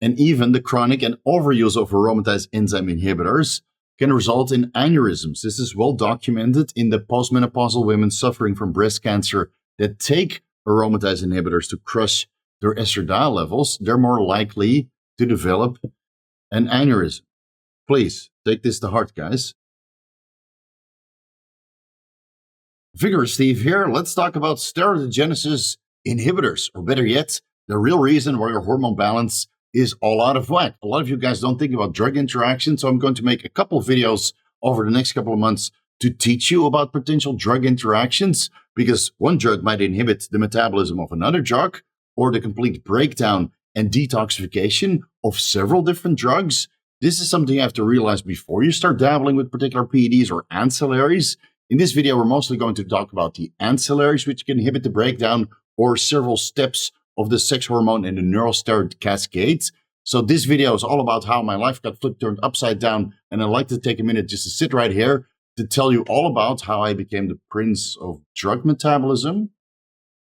And even the chronic and overuse of aromatase enzyme inhibitors can result in aneurysms. This is well documented in the postmenopausal women suffering from breast cancer that take aromatase inhibitors to crush their estradiol levels. They're more likely to develop an aneurysm. Please take this to heart, guys. Vigorous Steve here. Let's talk about steroidogenesis inhibitors, or better yet, the real reason why your hormone balance is all out of whack. A lot of you guys don't think about drug interactions, so I'm going to make a couple of videos over the next couple of months to teach you about potential drug interactions, because one drug might inhibit the metabolism of another drug, or the complete breakdown and detoxification of several different drugs. This is something you have to realize before you start dabbling with particular PEDs or ancillaries. In this video, we're mostly going to talk about the ancillaries, which can inhibit the breakdown or several steps of the sex hormone and the neurosteroid cascades. So this video is all about how my life got turned upside down, and I'd like to take a minute just to sit right here to tell you all about how I became the prince of drug metabolism.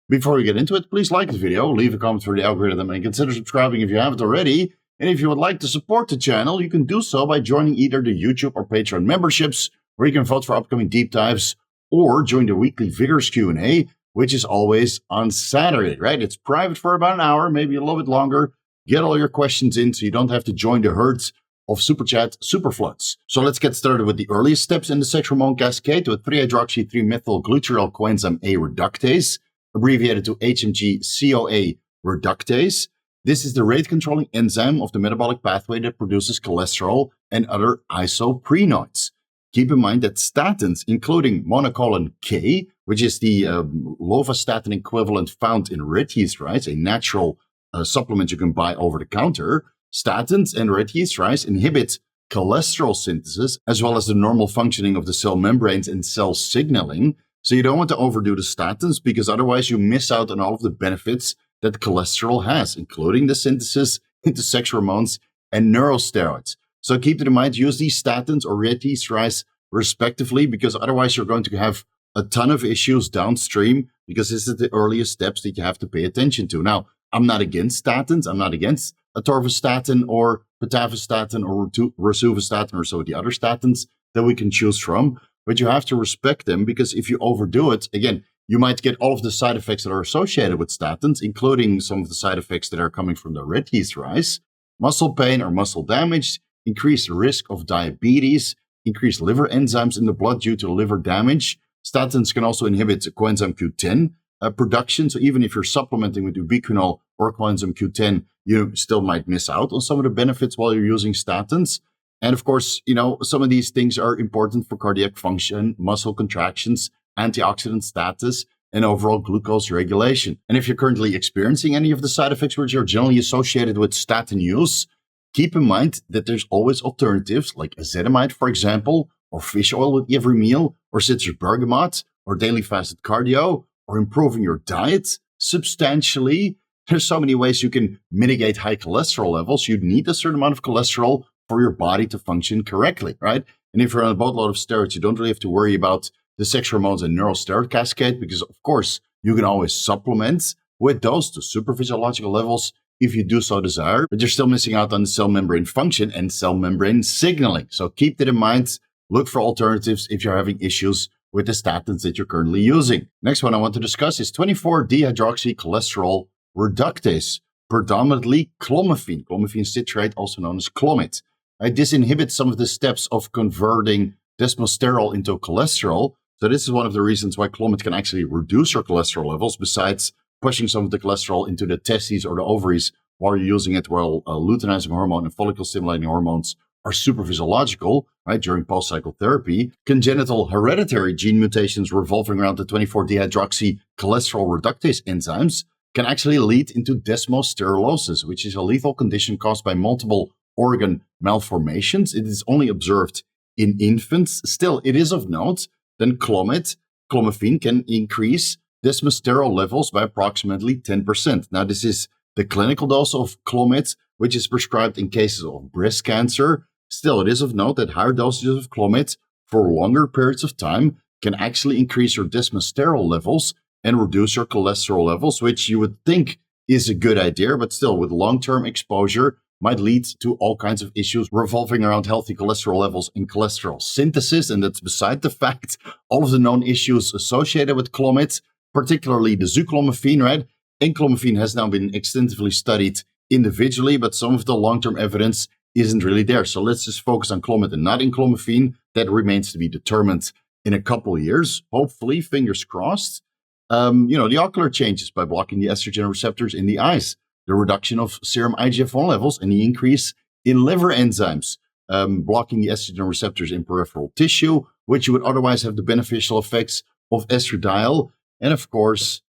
Before we get into it, please like the video, leave a comment for the algorithm, and consider subscribing if you haven't already. And if you would like to support the channel, you can do so by joining either the YouTube or Patreon memberships, where you can vote for upcoming deep dives, or join the weekly Vigorous Q&A, which is always on Saturday, right? It's private for about an hour, maybe a little bit longer. Get all your questions in so you don't have to join the herds of Super Chat Superfloods. So let's get started with the earliest steps in the sex hormone cascade with 3-hydroxy-3-methylglutarate coenzyme A reductase, abbreviated to HMG-CoA reductase. This is the rate-controlling enzyme of the metabolic pathway that produces cholesterol and other isoprenoids. Keep in mind that statins, including monocolin K, which is the lovastatin equivalent found in red yeast rice, a natural supplement you can buy over the counter, statins and red yeast rice inhibit cholesterol synthesis as well as the normal functioning of the cell membranes and cell signaling. So you don't want to overdo the statins, because otherwise you miss out on all of the benefits that cholesterol has, including the synthesis into sex hormones and neurosteroids. So keep it in mind, use these statins or red yeast rice respectively, because otherwise you're going to have a ton of issues downstream, because this is the earliest steps that you have to pay attention to. Now, I'm not against statins. I'm not against atorvastatin or pitavastatin or rosuvastatin or so the other statins that we can choose from, but you have to respect them, because if you overdo it, again, you might get all of the side effects that are associated with statins, including some of the side effects that are coming from the red yeast rice, muscle pain or muscle damage, increased risk of diabetes, increased liver enzymes in the blood due to liver damage. Statins can also inhibit coenzyme Q10 production. So even if you're supplementing with ubiquinol or coenzyme Q10, you still might miss out on some of the benefits while you're using statins. And of course, some of these things are important for cardiac function, muscle contractions, antioxidant status, and overall glucose regulation. And if you're currently experiencing any of the side effects which are generally associated with statin use, keep in mind that there's always alternatives like ezetimibe, for example, or fish oil with every meal, or citrus bergamot, or daily fasted cardio, or improving your diet substantially. There's so many ways you can mitigate high cholesterol levels. You need a certain amount of cholesterol for your body to function correctly, right? And if you're on a boatload of steroids, you don't really have to worry about the sex hormones and neurosteroid cascade, because of course you can always supplement with those to super physiological levels if you do so desire, but you're still missing out on the cell membrane function and cell membrane signaling. So keep that in mind. Look for alternatives if you're having issues with the statins that you're currently using. Next one I want to discuss is 24-dehydroxycholesterol reductase, predominantly clomiphene, clomiphene citrate, also known as Clomid. This inhibits some of the steps of converting desmosterol into cholesterol. So this is one of the reasons why Clomid can actually reduce your cholesterol levels, besides pushing some of the cholesterol into the testes or the ovaries while you're using it, while luteinizing hormone and follicle-stimulating hormones are super physiological, right, during post-cycle therapy. Congenital hereditary gene mutations revolving around the 24-dehydroxycholesterol reductase enzymes can actually lead into desmosterolosis, which is a lethal condition caused by multiple organ malformations. It is only observed in infants. Still, it is of note that clomiphene can increase desmosterol levels by approximately 10%. Now, this is the clinical dose of Clomid, which is prescribed in cases of breast cancer. Still, it is of note that higher dosages of Clomid for longer periods of time can actually increase your desmosterol levels and reduce your cholesterol levels, which you would think is a good idea, but still, with long-term exposure might lead to all kinds of issues revolving around healthy cholesterol levels and cholesterol synthesis. And that's beside the fact, all of the known issues associated with clomid, particularly the zuclomiphene, right? And clomiphene has now been extensively studied individually, but some of the long-term evidence isn't really there. So let's just focus on clomid and not in clomiphene. That remains to be determined in a couple of years. Hopefully, fingers crossed. The ocular changes by blocking the estrogen receptors in the eyes, the reduction of serum IGF-1 levels, and the increase in liver enzymes, blocking the estrogen receptors in peripheral tissue, which would otherwise have the beneficial effects of estradiol, and of course,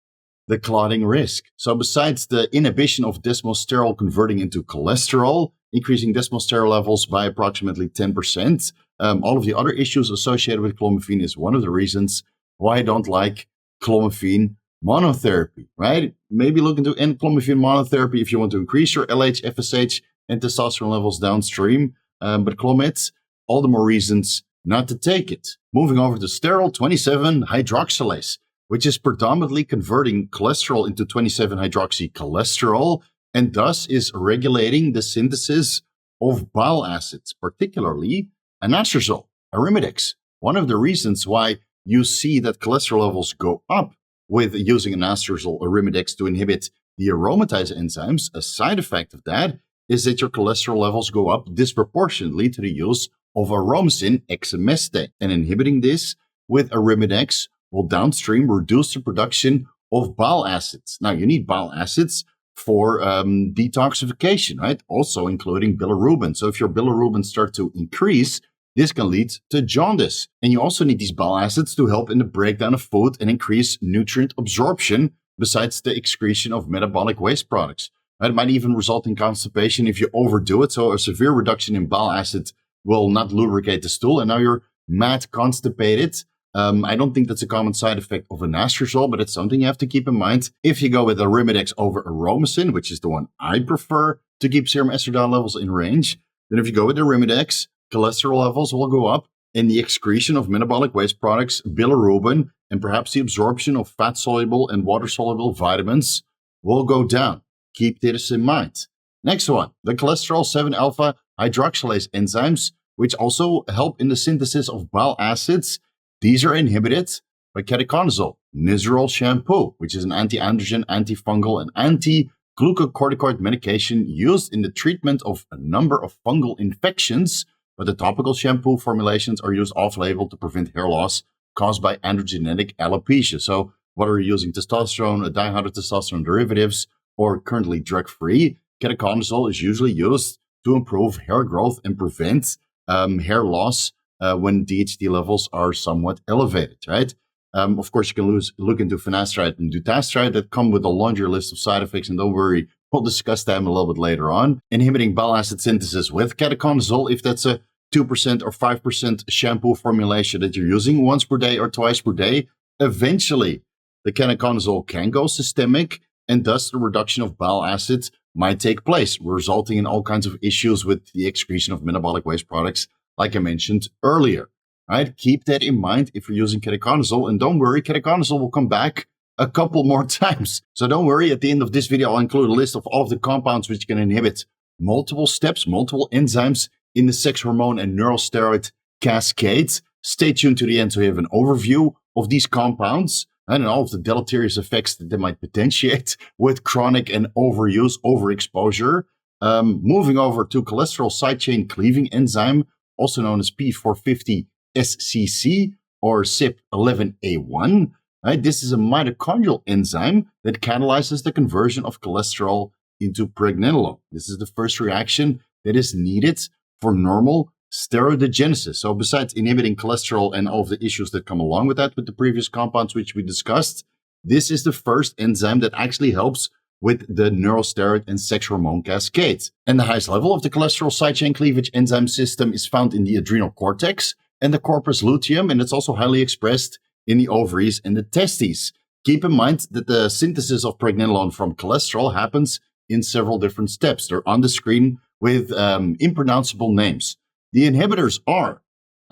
the clotting risk. So besides the inhibition of desmosterol converting into cholesterol, increasing desmosterol levels by approximately 10%, all of the other issues associated with clomiphene is one of the reasons why I don't like clomiphene monotherapy, right? Maybe look into clomiphene monotherapy if you want to increase your LH, FSH, and testosterone levels downstream. But clomid, all the more reasons not to take it. Moving over to Sterol 27-hydroxylase, which is predominantly converting cholesterol into 27-hydroxycholesterol, and thus is regulating the synthesis of bile acids, particularly anastrozole, Arimidex. One of the reasons why you see that cholesterol levels go up with using anastrozole, Arimidex, to inhibit the aromatase enzymes, a side effect of that is that your cholesterol levels go up disproportionately to the use of aromasin exemestane. And inhibiting this with Arimidex will downstream reduce the production of bile acids. Now, you need bile acids for detoxification, right? Also including bilirubin. So if your bilirubin starts to increase, this can lead to jaundice. And you also need these bile acids to help in the breakdown of food and increase nutrient absorption, besides the excretion of metabolic waste products. Right? It might even result in constipation if you overdo it. So a severe reduction in bile acid will not lubricate the stool, and now you're mad constipated. I don't think that's a common side effect of anastrozole, but it's something you have to keep in mind. If you go with Arimidex over aromasin, which is the one I prefer to keep serum estradiol levels in range, then if you go with Arimidex, cholesterol levels will go up, and the excretion of metabolic waste products, bilirubin, and perhaps the absorption of fat-soluble and water-soluble vitamins will go down. Keep this in mind. Next one, the cholesterol 7-alpha hydroxylase enzymes, which also help in the synthesis of bile acids. These are inhibited by Ketoconazole, Nizoral shampoo, which is an anti-androgen, antifungal, and anti-glucocorticoid medication used in the treatment of a number of fungal infections, but the topical shampoo formulations are used off-label to prevent hair loss caused by androgenetic alopecia. So whether you're using testosterone, dihydrotestosterone derivatives, or currently drug-free, Ketoconazole is usually used to improve hair growth and prevent hair loss when DHT levels are somewhat elevated, right? Of course, you can look into finasteride and dutasteride that come with a laundry list of side effects, and don't worry, we'll discuss them a little bit later on. Inhibiting bile acid synthesis with Ketoconazole, if that's a 2% or 5% shampoo formulation that you're using once per day or twice per day, eventually the Ketoconazole can go systemic, and thus the reduction of bile acids might take place, resulting in all kinds of issues with the excretion of metabolic waste products, like I mentioned earlier. Right? Keep that in mind if you're using Ketoconazole, and don't worry, Ketoconazole will come back a couple more times. So don't worry, at the end of this video, I'll include a list of all of the compounds which can inhibit multiple steps, multiple enzymes in the sex hormone and neurosteroid cascades. Stay tuned to the end so you have an overview of these compounds and all of the deleterious effects that they might potentiate with chronic and overuse, overexposure. Moving over to cholesterol side chain cleaving enzyme, also known as P450-SCC or CYP11A1. Right? This is a mitochondrial enzyme that catalyzes the conversion of cholesterol into pregnenolone. This is the first reaction that is needed for normal steroidogenesis. So besides inhibiting cholesterol and all of the issues that come along with that with the previous compounds which we discussed, this is the first enzyme that actually helps with the neurosteroid and sex hormone cascades. And the highest level of the cholesterol side chain cleavage enzyme system is found in the adrenal cortex and the corpus luteum, and it's also highly expressed in the ovaries and the testes. Keep in mind that the synthesis of pregnenolone from cholesterol happens in several different steps. They're on the screen with impronounceable names. The inhibitors are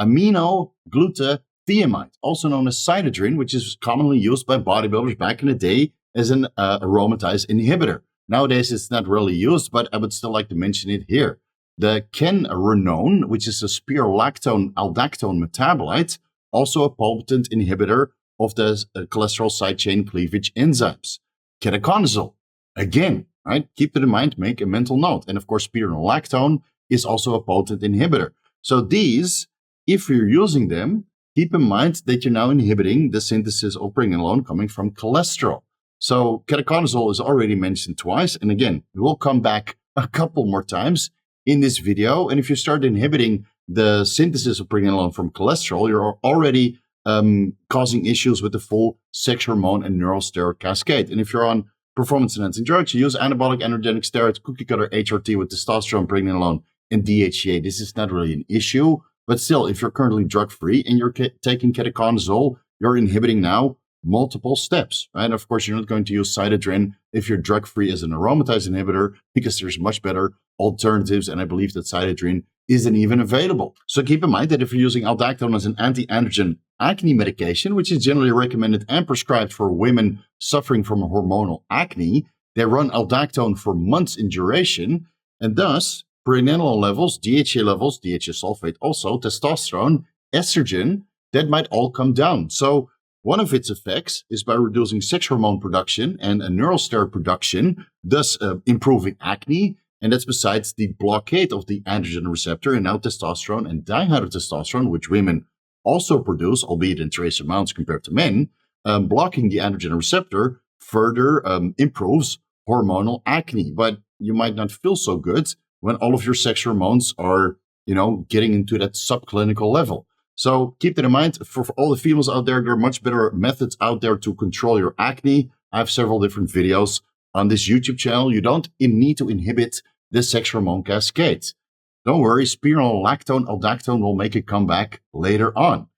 aminoglutathione, also known as cytidrine, which is commonly used by bodybuilders back in the day as an aromatase inhibitor. Nowadays, it's not really used, but I would still like to mention it here. The Canrenone, which is a Spironolactone Aldactone metabolite, also a potent inhibitor of the cholesterol side chain cleavage enzymes. Ketoconazole, again, right? Keep it in mind, make a mental note. And of course, spironolactone is also a potent inhibitor. So these, if you're using them, keep in mind that you're now inhibiting the synthesis of pregnenolone coming from cholesterol. So ketoconazole is already mentioned twice. And again, we will come back a couple more times in this video. And if you start inhibiting the synthesis of pregnenolone from cholesterol, you're already causing issues with the full sex hormone and neurosteroid cascade. And if you're on performance-enhancing drugs, you use anabolic androgenic steroids, cookie cutter HRT with testosterone, pregnenolone, and DHEA. This is not really an issue. But still, if you're currently drug-free and you're taking ketoconazole, you're inhibiting now multiple steps, right? Of course, you're not going to use Cytochrome if you're drug-free as an aromatase inhibitor because there's much better alternatives, and I believe that Cytochrome isn't even available. So keep in mind that if you're using Aldactone as an anti-androgen acne medication, which is generally recommended and prescribed for women suffering from hormonal acne, they run Aldactone for months in duration, and thus pregnenolone levels, DHA levels, DHA sulfate also, testosterone, estrogen, that might all come down. So one of its effects is by reducing sex hormone production and neurosteroid production, thus improving acne. And that's besides the blockade of the androgen receptor and now testosterone and dihydrotestosterone, which women also produce, albeit in trace amounts compared to men. Blocking the androgen receptor further improves hormonal acne. But you might not feel so good when all of your sex hormones are, getting into that subclinical level. So keep that in mind. For all the females out there, there are much better methods out there to control your acne. I have several different videos on this YouTube channel. You don't need to inhibit the sex hormone cascade. Don't worry, spironolactone, aldactone will make a comeback later on.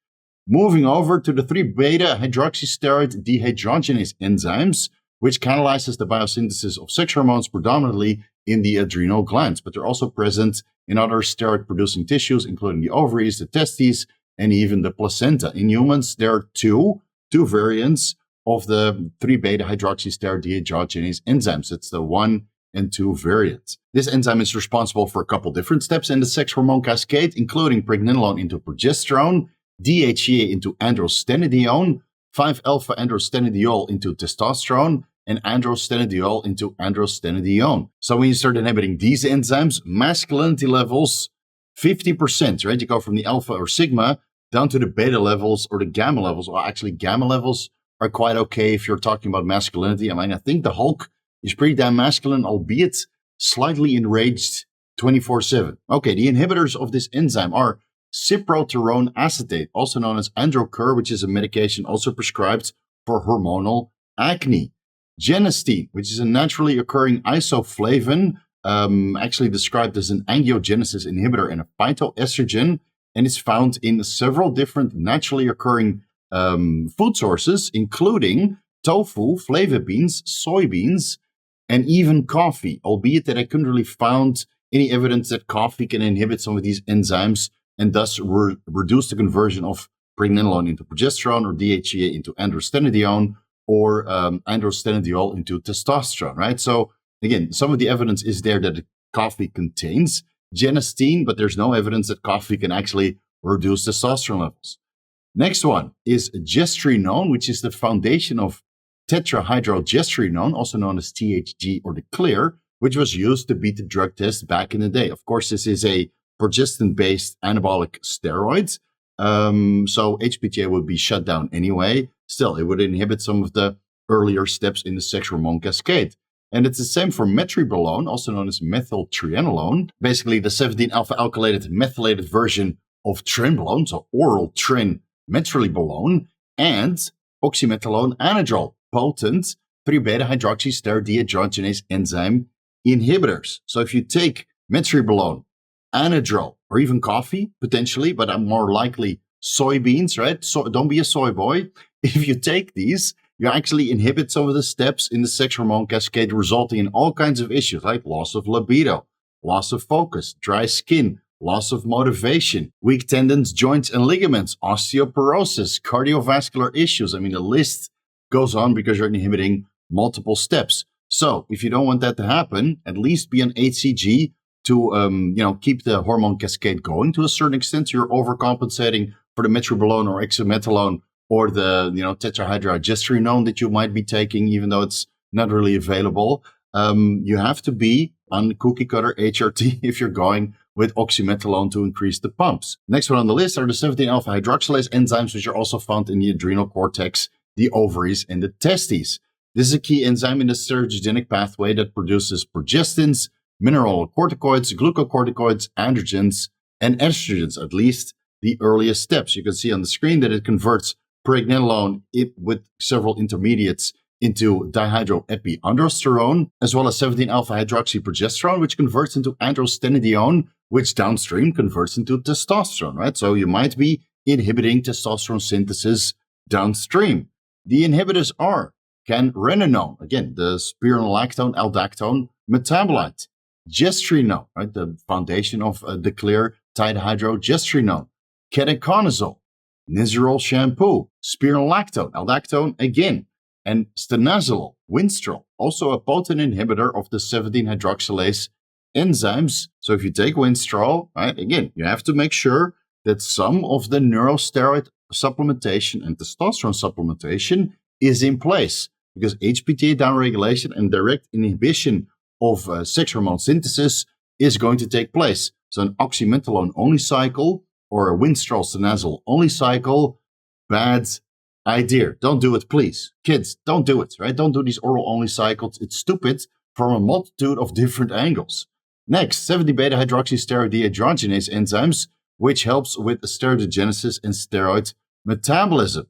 Moving over to the 3-beta hydroxysteroid dehydrogenase enzymes, which catalyzes the biosynthesis of sex hormones predominantly in the adrenal glands, but they're also present in other steroid-producing tissues, including the ovaries, the testes, and even the placenta. In humans, there are two variants of the 3-beta hydroxysteroid dehydrogenase enzymes. It's the 1 and 2 variants. This enzyme is responsible for a couple different steps in the sex hormone cascade, including pregnenolone into progesterone, DHEA into androstenedione, 5-alpha androstenediol into testosterone, and androstenediol into androstenedione. So when you start inhibiting these enzymes, masculinity levels, 50%, right? You go from the alpha or sigma down to the beta levels or the gamma levels. Well, actually, gamma levels are quite okay if you're talking about masculinity. I mean, I think the Hulk is pretty damn masculine, albeit slightly enraged 24/7. Okay, the inhibitors of this enzyme are cyproterone acetate, also known as Androcur, which is a medication also prescribed for hormonal acne. Genistein, which is a naturally occurring isoflavone, actually described as an angiogenesis inhibitor and a phytoestrogen, and is found in several different naturally occurring food sources, including tofu, flava beans, soybeans, and even coffee, albeit that I couldn't really find any evidence that coffee can inhibit some of these enzymes and thus reduce the conversion of pregnenolone into progesterone or DHEA into androstenedione or androstenediol into testosterone, right? So again, some of the evidence is there that coffee contains genistein, but there's no evidence that coffee can actually reduce testosterone levels. Next one is gestrinone, which is the foundation of tetrahydrogestrinone, also known as THG or the clear, which was used to beat the drug test back in the day. Of course, this is a progestin-based anabolic steroid, so HPTA would be shut down anyway. Still, it would inhibit some of the earlier steps in the sex hormone cascade. And it's the same for metribolone, also known as methyltrianolone, basically the 17-alpha alkylated methylated version of trenbolone, so oral metribolone, and oxymethylone anadrol, potent 3-beta hydroxysteroid dehydrogenase enzyme inhibitors. So if you take metribolone, anadrol, or even coffee, potentially, but I'm more likely soybeans, right? So don't be a soy boy. If you take these, you actually inhibit some of the steps in the sex hormone cascade, resulting in all kinds of issues like loss of libido, loss of focus, dry skin, loss of motivation, weak tendons, joints, and ligaments, osteoporosis, cardiovascular issues. I mean, the list goes on because you're inhibiting multiple steps. So if you don't want that to happen, at least be on HCG to keep the hormone cascade going to a certain extent. So you're overcompensating for the metoprolol or exometalone or the tetrahydrogesterone that you might be taking, even though it's not really available. You have to be on cookie cutter HRT if you're going with oxymetalone to increase the pumps. Next one on the list are the 17-alpha hydroxylase enzymes, which are also found in the adrenal cortex, the ovaries, and the testes. This is a key enzyme in the steroidogenic pathway that produces progestins, mineralocorticoids, glucocorticoids, androgens, and estrogens, at least the earliest steps. You can see on the screen that it converts pregnenolone with several intermediates into dihydroepiandrosterone, as well as 17-alpha hydroxyprogesterone, which converts into androstenedione, which downstream converts into testosterone, right? So you might be inhibiting testosterone synthesis downstream. The inhibitors are canrenone, again, the spironolactone, aldactone metabolite, gestrinone, right, the foundation of the clear dihydrogestrinone, ketoconazole, Nizoral shampoo, spironolactone, aldactone again, and stanozolol, Winstrol, also a potent inhibitor of the 17-hydroxylase enzymes. So if you take Winstrol, right, again, you have to make sure that some of the neurosteroid supplementation and testosterone supplementation is in place, because HPTA downregulation and direct inhibition of sex hormone synthesis is going to take place. So an oxymetalone only cycle or a Winstrol stanozolol only cycle, bad idea. Don't do it, please. Kids, don't do it, right? Don't do these oral only cycles. It's stupid from a multitude of different angles. Next, 70-beta hydroxysteroid dehydrogenase enzymes, which helps with steroidogenesis and steroid metabolism.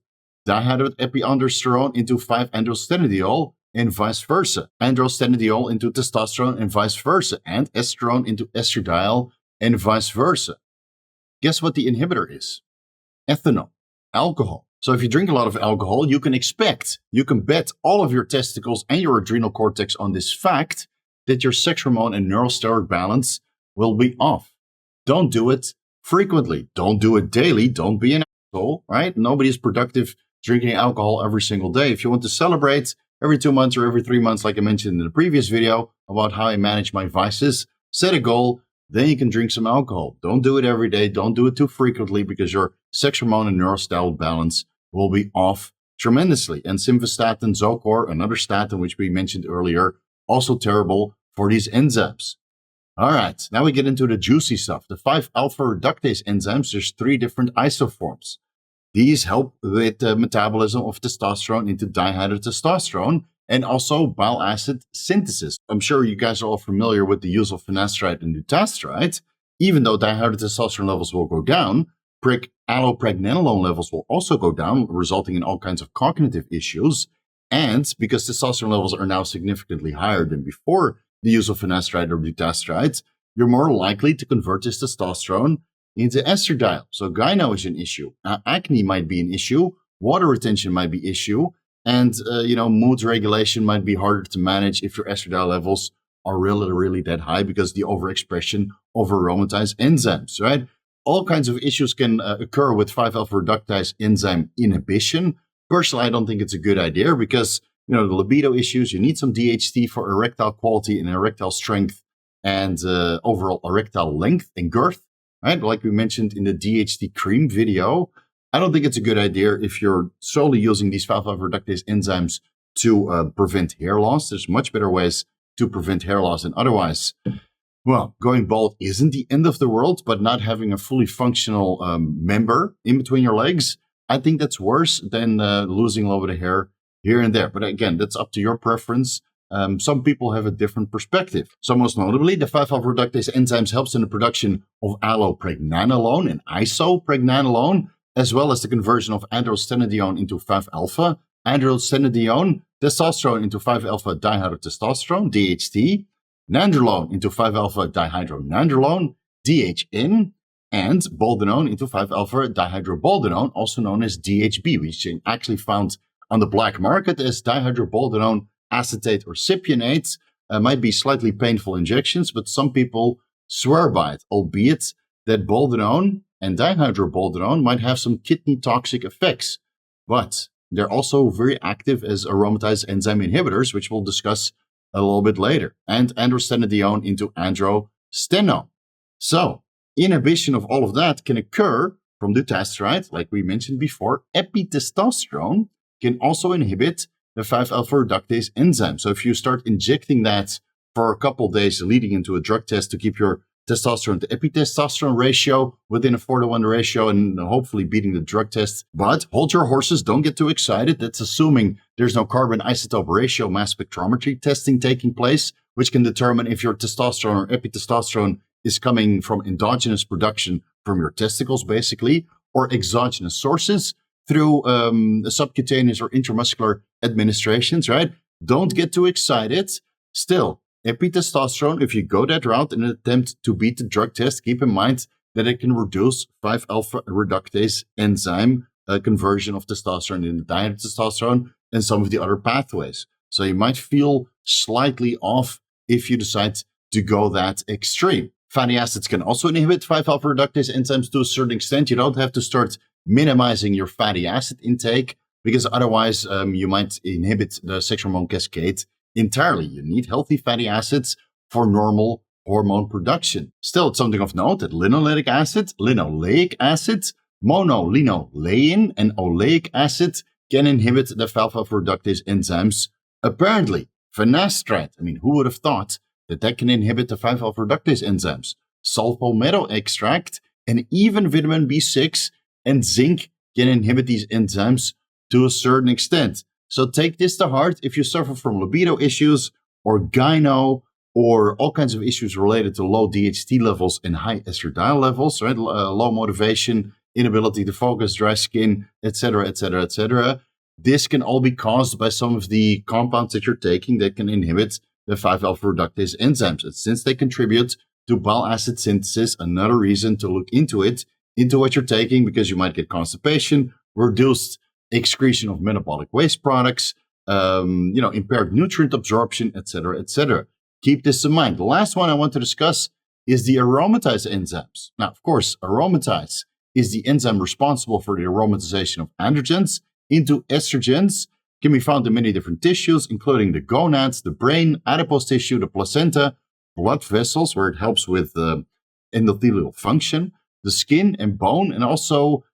Dihydroepiandrosterone into 5-androstenediol and vice versa. Androstenediol into testosterone and vice versa. And estrone into estradiol and vice versa. Guess what the inhibitor is? Ethanol, alcohol. So if you drink a lot of alcohol, you can bet all of your testicles and your adrenal cortex on this fact that your sex hormone and neurosteroid balance will be off. Don't do it frequently. Don't do it daily. Don't be an asshole, right? Nobody's productive drinking alcohol every single day. If you want to celebrate every 2 months or every 3 months, like I mentioned in the previous video about how I manage my vices, set a goal, then you can drink some alcohol. Don't do it every day. Don't do it too frequently, because your sex hormone and neurosteroid balance will be off tremendously. And simvastatin, Zocor, another statin which we mentioned earlier, also terrible for these enzymes. All right, now we get into the juicy stuff. The 5-alpha reductase enzymes, there's 3 different isoforms. These help with the metabolism of testosterone into dihydrotestosterone and also bile acid synthesis. I'm sure you guys are all familiar with the use of finasteride and dutasteride. Even though dihydrotestosterone levels will go down, allopregnenolone levels will also go down, resulting in all kinds of cognitive issues. And because testosterone levels are now significantly higher than before the use of finasteride or dutasteride, you're more likely to convert this testosterone into estradiol. So gyno is an issue. Acne might be an issue. Water retention might be an issue. And, mood regulation might be harder to manage if your estradiol levels are really, really that high because the overexpression of aromatase enzymes, right? All kinds of issues can occur with 5-alpha reductase enzyme inhibition. Personally, I don't think it's a good idea because, the libido issues, you need some DHT for erectile quality and erectile strength and overall erectile length and girth, right? Like we mentioned in the DHT cream video. I don't think it's a good idea if you're solely using these 5-alpha reductase enzymes to prevent hair loss. There's much better ways to prevent hair loss than otherwise. Well, going bald isn't the end of the world, but not having a fully functional member in between your legs, I think that's worse than losing a little bit of hair here and there. But again, that's up to your preference. Some people have a different perspective. So most notably, the 5-alpha reductase enzymes helps in the production of allopregnanolone and isopregnanolone, as well as the conversion of androstenedione into 5-alpha, androstenedione, testosterone into 5-alpha dihydrotestosterone, DHT, nandrolone into 5-alpha dihydronandrolone, DHN, and boldenone into 5-alpha dihydroboldenone, also known as DHB, which is actually found on the black market as dihydroboldenone acetate or cypionate. Might be slightly painful injections, but some people swear by it, albeit that boldenone and dihydroboldenone might have some kidney toxic effects. But they're also very active as aromatase enzyme inhibitors, which we'll discuss a little bit later, and androstenedione into androstenone. So inhibition of all of that can occur from dutasteride, like we mentioned before. Epitestosterone can also inhibit the 5-alpha reductase enzyme. So if you start injecting that for a couple of days leading into a drug test to keep your testosterone to epitestosterone ratio within a 4-to-1 ratio and hopefully beating the drug test. But hold your horses, don't get too excited. That's assuming there's no carbon isotope ratio mass spectrometry testing taking place, which can determine if your testosterone or epitestosterone is coming from endogenous production from your testicles, basically, or exogenous sources through subcutaneous or intramuscular administrations, right? Don't get too excited. Still, epitestosterone, if you go that route in an attempt to beat the drug test, keep in mind that it can reduce 5-alpha reductase enzyme conversion of testosterone into dihydrotestosterone and some of the other pathways. So you might feel slightly off if you decide to go that extreme. Fatty acids can also inhibit 5-alpha reductase enzymes to a certain extent. You don't have to start minimizing your fatty acid intake because otherwise you might inhibit the sex hormone cascade entirely. You need healthy fatty acids for normal hormone production. Still, it's something of note that linoleic acid, monolinolein, and oleic acid can inhibit the 5-alpha reductase enzymes. Apparently, finasteride, who would have thought that can inhibit the 5-alpha reductase enzymes? Sulfometal extract and even vitamin B6 and zinc can inhibit these enzymes to a certain extent. So take this to heart if you suffer from libido issues or gyno or all kinds of issues related to low DHT levels and high estradiol levels, right? Low motivation, inability to focus, dry skin, etc., etc., etc. This can all be caused by some of the compounds that you're taking that can inhibit the 5-alpha reductase enzymes. And since they contribute to bile acid synthesis, another reason to look into what you're taking, because you might get constipation, reduced excretion of metabolic waste products, impaired nutrient absorption, etc., etc. Keep this in mind. The last one I want to discuss is the aromatase enzymes. Now, of course, aromatase is the enzyme responsible for the aromatization of androgens into estrogens. Can be found in many different tissues, including the gonads, the brain, adipose tissue, the placenta, blood vessels, where it helps with endothelial function, the skin and bone, and also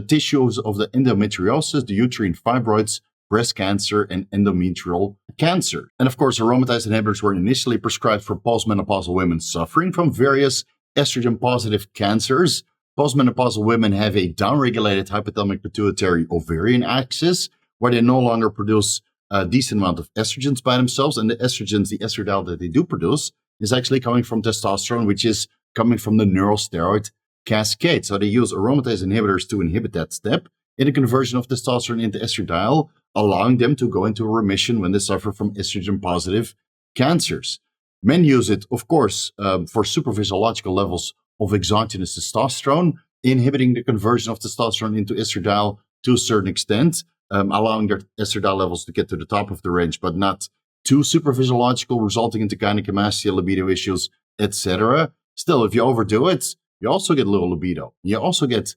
tissues of the endometriosis, the uterine fibroids, breast cancer, and endometrial cancer. And of course, aromatase inhibitors were initially prescribed for postmenopausal women suffering from various estrogen-positive cancers. Postmenopausal women have a downregulated hypothalamic pituitary ovarian axis, where they no longer produce a decent amount of estrogens by themselves. And the estrogens, the estradiol that they do produce, is actually coming from testosterone, which is coming from the neurosteroid cascade. So they use aromatase inhibitors to inhibit that step in the conversion of testosterone into estradiol, allowing them to go into a remission when they suffer from estrogen-positive cancers. Men use it, of course, for supraphysiological levels of exogenous testosterone, inhibiting the conversion of testosterone into estradiol to a certain extent, allowing their estradiol levels to get to the top of the range, but not too supraphysiological, resulting into gynecomastia, libido issues, etc. Still, if you overdo it, you also get low libido. You also get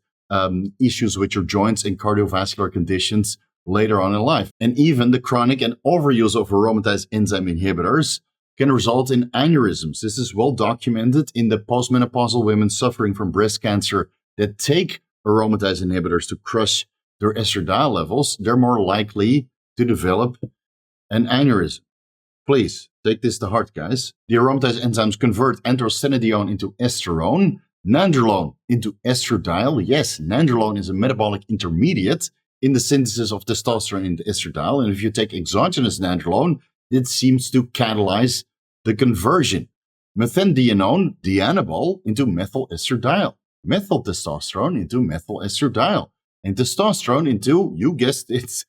issues with your joints and cardiovascular conditions later on in life. And even the chronic and overuse of aromatase enzyme inhibitors can result in aneurysms. This is well documented in the postmenopausal women suffering from breast cancer that take aromatase inhibitors to crush their estradiol levels. They're more likely to develop an aneurysm. Please take this to heart, guys. The aromatase enzymes convert androstenedione into esterone, nandrolone into estradiol. Yes, nandrolone is a metabolic intermediate in the synthesis of testosterone into estradiol. And if you take exogenous nandrolone, it seems to catalyze the conversion. Methendienone, dianabol, into methyl estradiol. Methyl testosterone into methyl estradiol. And testosterone into, you guessed it,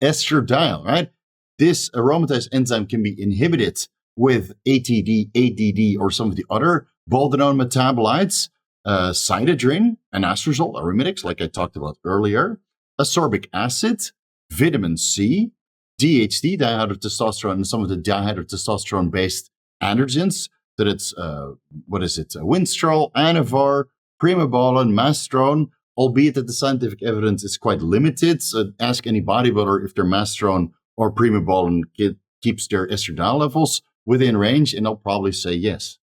estradiol, right? This aromatase enzyme can be inhibited with ATD, ADD, or some of the other boldenone metabolites, cytidrin, anastrozole, Arimidex, like I talked about earlier, ascorbic acid, vitamin C, DHT, dihydrotestosterone, and some of the dihydrotestosterone-based androgens. So that's, Winstrol, Anavar, Primobolan, Mastrone, albeit that the scientific evidence is quite limited. So ask any bodybuilder if their Mastrone or Primobolan keeps their estradiol levels within range, and they'll probably say yes.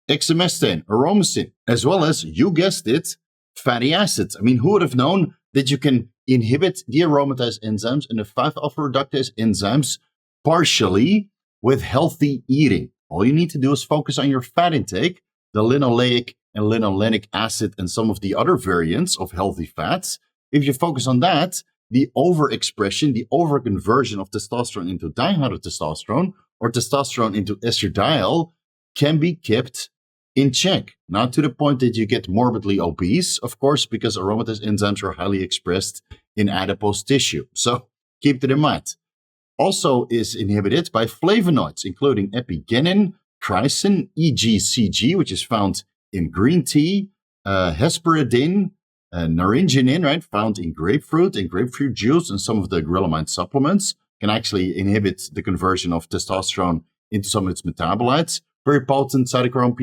Exemestane, aromasin, as well as, you guessed it, fatty acids. I mean, who would have known that you can inhibit the aromatase enzymes and the 5-alpha reductase enzymes partially with healthy eating? All you need to do is focus on your fat intake, the linoleic and linolenic acid and some of the other variants of healthy fats. If you focus on that, the overexpression, the overconversion of testosterone into dihydrotestosterone or testosterone into estradiol can be kept in check. Not to the point that you get morbidly obese, of course, because aromatase enzymes are highly expressed in adipose tissue. So keep that in mind. Also is inhibited by flavonoids, including epigenin, chrysin, EGCG, which is found in green tea, hesperidin, naringenin, right, found in grapefruit and grapefruit juice, and some of the acrylamide supplements can actually inhibit the conversion of testosterone into some of its metabolites. Very potent cytochrome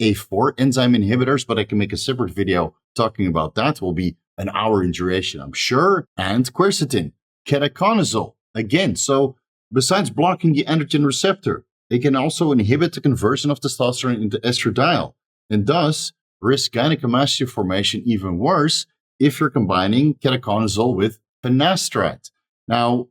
P453A4 enzyme inhibitors, but I can make a separate video talking about that. It will be an hour in duration, I'm sure. And quercetin, ketoconazole. Again, so besides blocking the androgen receptor, it can also inhibit the conversion of testosterone into estradiol, and thus risk gynecomastia formation even worse if you're combining ketoconazole with finasteride. Now,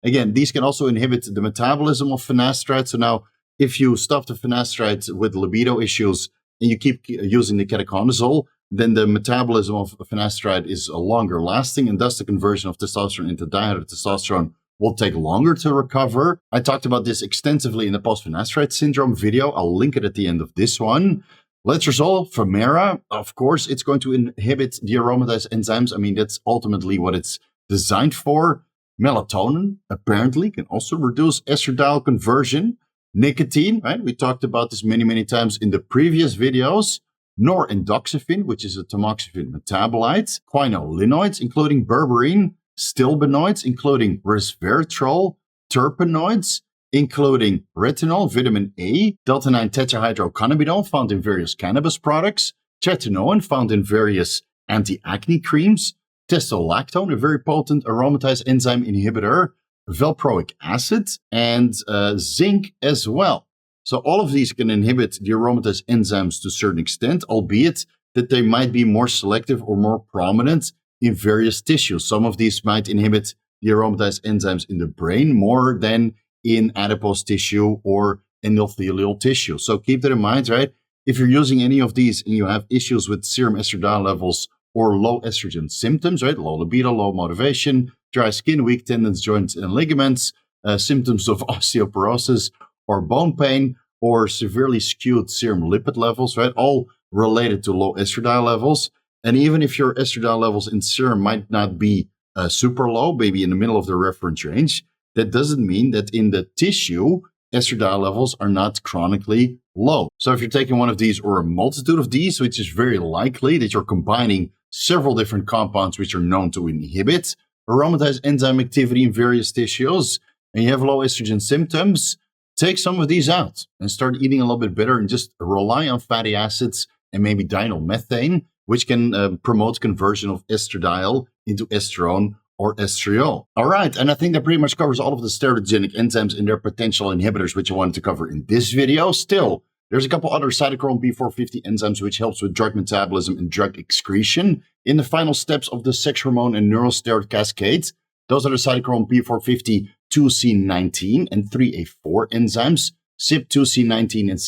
again, these can also inhibit the metabolism of finasteride. So now, if you stop the finasteride with libido issues and you keep using the ketoconazole, then the metabolism of finasteride is longer lasting, and thus the conversion of testosterone into dihydrotestosterone will take longer to recover. I talked about this extensively in the post-finasteride syndrome video. I'll link it at the end of this one. Letrozole, Femera, of course, it's going to inhibit the aromatase enzymes. I mean, that's ultimately what it's designed for. Melatonin, apparently, can also reduce estradiol conversion. Nicotine, right? We talked about this many, many times in the previous videos. Norendoxaphene, which is a tamoxifen metabolite. Quinolinoids, including berberine. Stilbenoids, including resveratrol. Terpenoids, including retinol, vitamin A, delta-9 tetrahydrocannabinol, found in various cannabis products. Tretinoin, found in various anti-acne creams. Testolactone, a very potent aromatase enzyme inhibitor. Valproic acid, and zinc as well. So all of these can inhibit the aromatase enzymes to a certain extent, albeit that they might be more selective or more prominent in various tissues. Some of these might inhibit the aromatase enzymes in the brain more than in adipose tissue or endothelial tissue. So keep that in mind, right? If you're using any of these and you have issues with serum estradiol levels or low estrogen symptoms, right? Low libido, low motivation, dry skin, weak tendons, joints, and ligaments, symptoms of osteoporosis or bone pain, or severely skewed serum lipid levels, right? All related to low estradiol levels. And even if your estradiol levels in serum might not be super low, maybe in the middle of the reference range, that doesn't mean that in the tissue, estradiol levels are not chronically low. So if you're taking one of these or a multitude of these, which is very likely that you're combining several different compounds which are known to inhibit aromatase enzyme activity in various tissues, and you have low estrogen symptoms, take some of these out and start eating a little bit better and just rely on fatty acids and maybe dinyl-methane, which can promote conversion of estradiol into estrone or estriol. All right, and I think that pretty much covers all of the steroidogenic enzymes and their potential inhibitors, which I wanted to cover in this video. Still, there's a couple other cytochrome P450 enzymes which helps with drug metabolism and drug excretion in the final steps of the sex hormone and neurosteroid cascades. Those are the cytochrome P450 2C19 and 3A4 enzymes, CYP2C19 and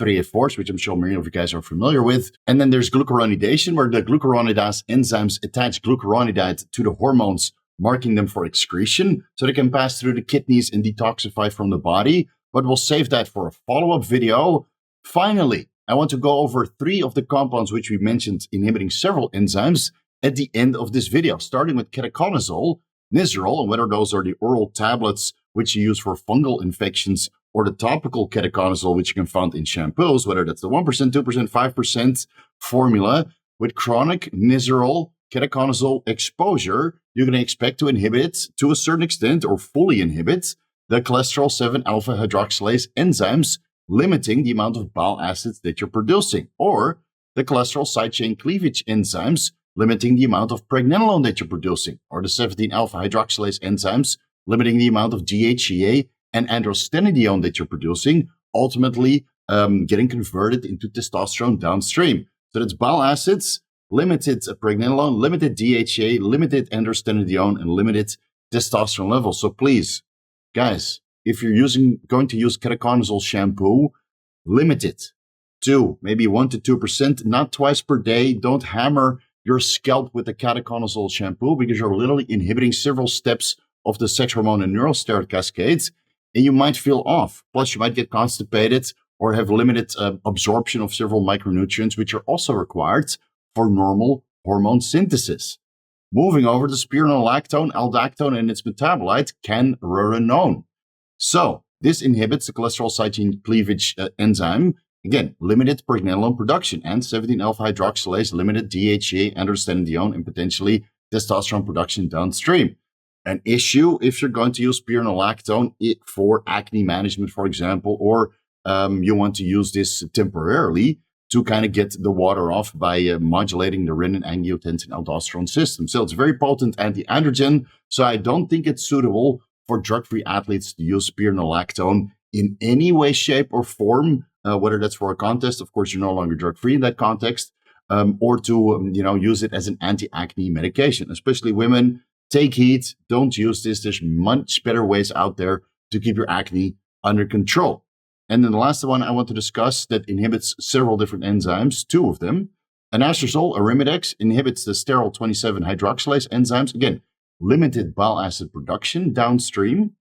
CYP3A4s, which I'm sure many of you guys are familiar with. And then there's glucuronidation, where the glucuronidase enzymes attach glucuronidase to the hormones, marking them for excretion, so they can pass through the kidneys and detoxify from the body. But we'll save that for a follow-up video. Finally, I want to go over 3 of the compounds which we mentioned inhibiting several enzymes at the end of this video, starting with ketoconazole, Nizoral, and whether those are the oral tablets which you use for fungal infections or the topical ketoconazole which you can find in shampoos, whether that's the 1%, 2%, 5% formula. With chronic Nizoral ketoconazole exposure, you're going to expect to inhibit, to a certain extent, or fully inhibit, the cholesterol 7-alpha hydroxylase enzymes, limiting the amount of bile acids that you're producing, or the cholesterol side chain cleavage enzymes, limiting the amount of pregnenolone that you're producing, or the 17-alpha hydroxylase enzymes, limiting the amount of DHEA and androstenedione that you're producing, ultimately getting converted into testosterone downstream. So that's bile acids, limited pregnenolone, limited DHA, limited androstenedione, and limited testosterone levels. So please, guys, if you're going to use ketoconazole shampoo, limit it to maybe 1 to 2%, not twice per day. Don't hammer your scalp with the ketoconazole shampoo because you're literally inhibiting several steps of the sex hormone and neurosteroid cascades, and you might feel off. Plus, you might get constipated or have limited absorption of several micronutrients, which are also required for normal hormone synthesis. Moving over to spironolactone, aldactone, and its metabolite, Canrenone. So this inhibits the cholesterol side chain cleavage enzyme. Again, limited pregnenolone production and 17-alpha hydroxylase, limited DHA, androstenedione, and potentially testosterone production downstream. An issue if you're going to use spironolactone for acne management, for example, or you want to use this temporarily to kind of get the water off by modulating the renin-angiotensin-aldosterone system. So it's a very potent anti-androgen. So I don't think it's suitable for drug-free athletes to use spironolactone in any way, shape, or form, whether that's for a contest. Of course, you're no longer drug-free in that context, or to use it as an anti-acne medication. Especially women, take heed. Don't use this. There's much better ways out there to keep your acne under control. And then the last one I want to discuss that inhibits several different enzymes, 2 of them. Anastrozole, Arimidex, inhibits the Sterol 27 hydroxylase enzymes. Again, limited bile acid production downstream.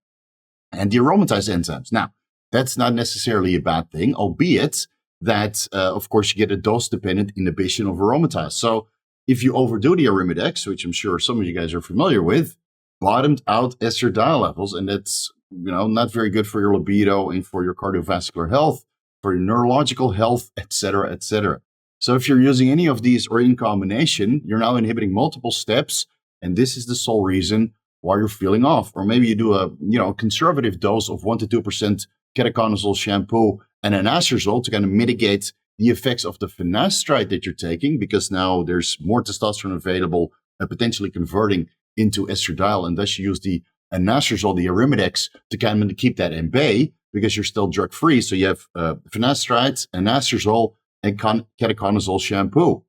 And the aromatase enzymes. Now, that's not necessarily a bad thing, albeit that, of course, you get a dose-dependent inhibition of aromatase. So if you overdo the Arimidex, which I'm sure some of you guys are familiar with, bottomed out estradiol levels, and that's not very good for your libido and for your cardiovascular health, for your neurological health, etc., etc. So if you're using any of these or in combination, you're now inhibiting multiple steps, and this is the sole reason why you're feeling off. Or maybe you do a conservative dose of 1 to 2% ketoconazole shampoo and anastrozole to kind of mitigate the effects of the finasteride that you're taking, because now there's more testosterone available and potentially converting into estradiol, and thus you use the anastrozole, the Arimidex, to kind of keep that in bay because you're still drug-free. So you have finasteride, anastrozole, and ketoconazole shampoo.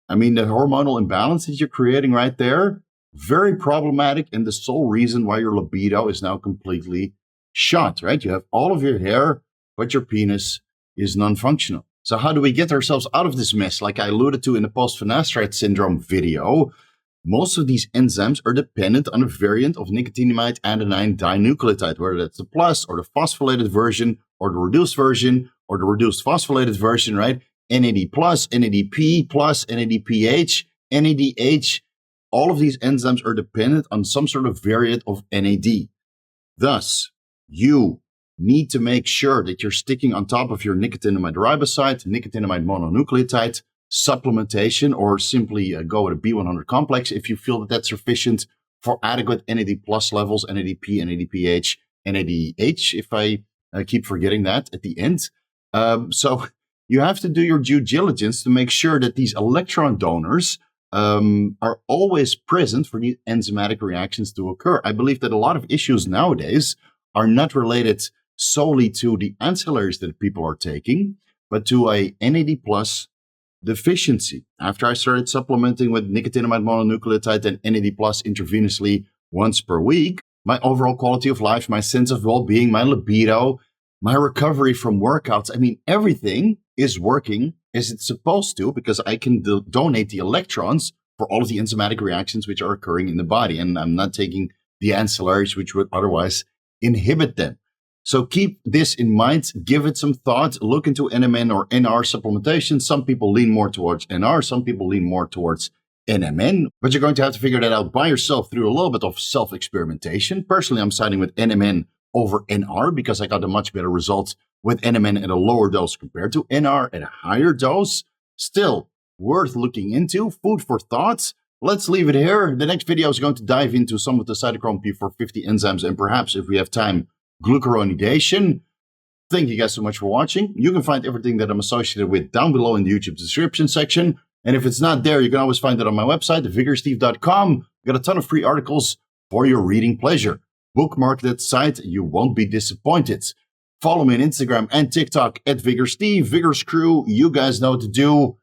I mean, the hormonal imbalance that you're creating right there, very problematic, and the sole reason why your libido is now completely shot, right? You have all of your hair, but your penis is non-functional. So how do we get ourselves out of this mess? Like I alluded to in the post-finasteride syndrome video, most of these enzymes are dependent on a variant of nicotinamide adenine dinucleotide, whether that's the plus or the phosphorylated version or the reduced version or the reduced phosphorylated version, right? NAD plus, NADP plus, NADPH, NADH. All of these enzymes are dependent on some sort of variant of NAD. Thus, you need to make sure that you're sticking on top of your nicotinamide riboside, nicotinamide mononucleotide, supplementation, or simply go with a B100 complex if you feel that that's sufficient for adequate NAD plus levels, NADP, NADPH, NADH, if I keep forgetting that at the end. So you have to do your due diligence to make sure that these electron donors are always present for these enzymatic reactions to occur. I believe that a lot of issues nowadays are not related solely to the ancillaries that people are taking, but to a NAD plus deficiency. After I started supplementing with nicotinamide mononucleotide and NAD plus intravenously once per week, my overall quality of life, my sense of well-being, my libido, my recovery from workouts, I mean, everything is working as it's supposed to because I can donate the electrons for all of the enzymatic reactions which are occurring in the body. And I'm not taking the ancillaries which would otherwise inhibit them. So keep this in mind, give it some thought, look into NMN or NR supplementation. Some people lean more towards NR, some people lean more towards NMN, but you're going to have to figure that out by yourself through a little bit of self-experimentation. Personally, I'm siding with NMN over NR because I got a much better result with NMN at a lower dose compared to NR at a higher dose. Still worth looking into, food for thoughts. Let's leave it here. The next video is going to dive into some of the Cytochrome P450 enzymes and perhaps, if we have time, glucuronidation. Thank you guys so much for watching. You can find everything that I'm associated with down below in the YouTube description section. And if it's not there, you can always find it on my website, vigoroussteve.com. Got a ton of free articles for your reading pleasure. Bookmark that site. You won't be disappointed. Follow me on Instagram and TikTok at VigorSteve, Vigorous Crew. You guys know what to do.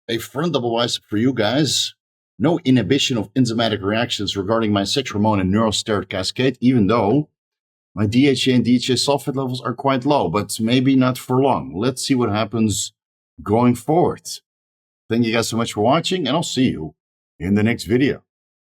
A friend double-wise for you guys. No inhibition of enzymatic reactions regarding my sex hormone and neurosteroid cascade, even though my DHA and DHA sulfate levels are quite low, but maybe not for long. Let's see what happens going forward. Thank you guys so much for watching, and I'll see you in the next video.